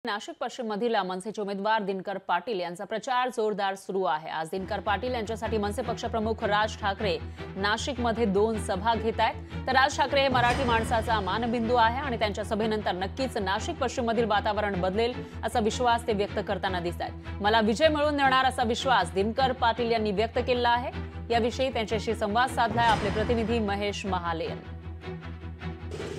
नाशिक पश्चिम मधील मनसेचे उमेदवार दिनकर पाटील यांचा प्रचार जोरदार सुरू आहे। आज दिनकर पाटील यांच्यासाठी मनसे पक्षप्रमुख राज ठाकरे नाशिकमध्ये 2 सभा घेत आहेत। तर राज ठाकरे हे मराठी माणसाचा मानबिंदू आहे आणि त्यांच्या सभेनंतर नक्कीच नाशिक पश्चिम मधील वातावरण बदलेल असा विश्वास ते व्यक्त करताना दिसतात। मला विजय मिळवून देणार असा विश्वास दिनकर पाटील यांनी व्यक्त केला आहे। याविषयी त्यांच्याशी संवाद साधलाय आपले प्रतिनिधी महेश महाले यांनी।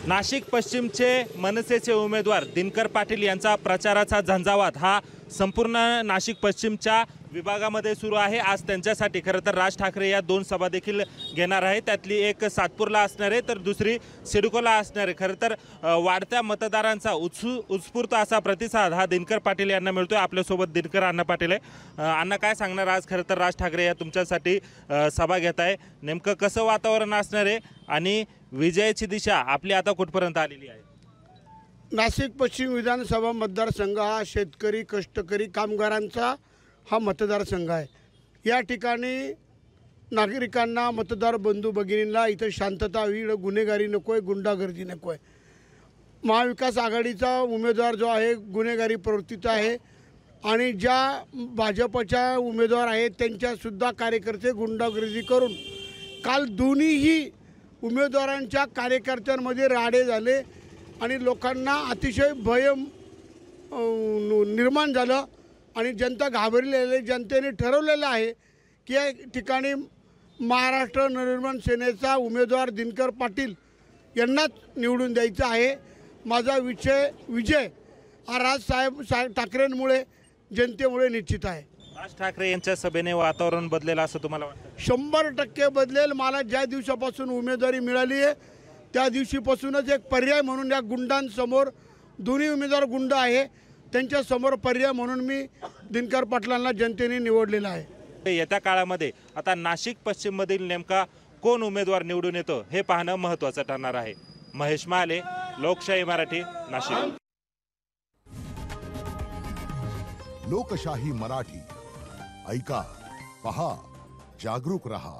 नाशिक पश्चिमचे मनसेचे उमेदवार दिनकर पाटील यांचा प्रचाराचा झंझावात हा संपूर्ण नाशिक पश्चिमच्या विभागामध्ये सुरू आहे। आज त्यांच्यासाठी खरं तर राज ठाकरे या 2 सभा देखील घेणार आहे। त्यातली एक सातपूरला असणार आहे तर दुसरी सिडकोला असणार आहे। खरं तर वाढत्या मतदारांचा उत्स्फूर्त असा प्रतिसाद हा दिनकर पाटील यांना मिळतोय। आपल्यासोबत दिनकर अण्णा पाटील आहे। अण्णा, काय सांगणार? आज खरं तर राज ठाकरे या तुमच्यासाठी सभा घेत आहे, नेमकं कसं वातावरण असणार आहे आणि विजयाची दिशा आपली आता कुठपर्यंत आलेली आहे? नाशिक पश्चिम विधानसभा मतदारसंघ हा शेतकरी, कष्टकरी, कामगारांचा हा मतदारसंघ आहे। या ठिकाणी नागरिकांना, मतदार बंधू भगिनींना इथं शांतता हवी, गुन्हेगारी नको आहे, गुंडागर्दी नको आहे। महाविकास आघाडीचा उमेदवार जो आहे गुन्हेगारी प्रवृत्तीचा आहे आणि ज्या भाजपच्या उमेदवार आहेत त्यांच्यासुद्धा कार्यकर्ते गुंडागर्दी करून काल दोन्हीही उमेदवारांच्या कार्यकर्त्यांमध्ये राडे झाले आणि लोकांना अतिशय भय निर्माण झालं आणि जनता घाबरलेली। जनतेने ठरवलेलं आहे की या ठिकाणी महाराष्ट्र नवनिर्माण सेनेचा उमेदवार दिनकर पाटील यांनाच निवडून द्यायचा आहे। माझा विजय हा राजसाहेब ठाकरेंमुळे, जनतेमुळे निश्चित आहे। राज ठाकरे यांच्या सभेने वातावरण बदलेल असं तुम्हाला वाटतं? 100% बदलेल। मला ज्या दिवसापासून उमेदवारी मिळाली आहे त्या दिवशीपासूनच एक पर्याय म्हणून या गुंडांसमोर, दोन्ही उमेदवार गुंड आहे त्यांच्यासमोर पर्याय म्हणून मी दिनकर पाटलांना जनतेने निवडलेला आहे। येत्या काळामध्ये आता नाशिक पश्चिममधील नेमका कोण उमेदवार निवडून येतो हे पाहणं महत्त्वाचं ठरणार आहे। महेश महाले, लोकशाही मराठी, नाशिक। लोकशाही मराठी ऐका, पहा, जागरूक रहा।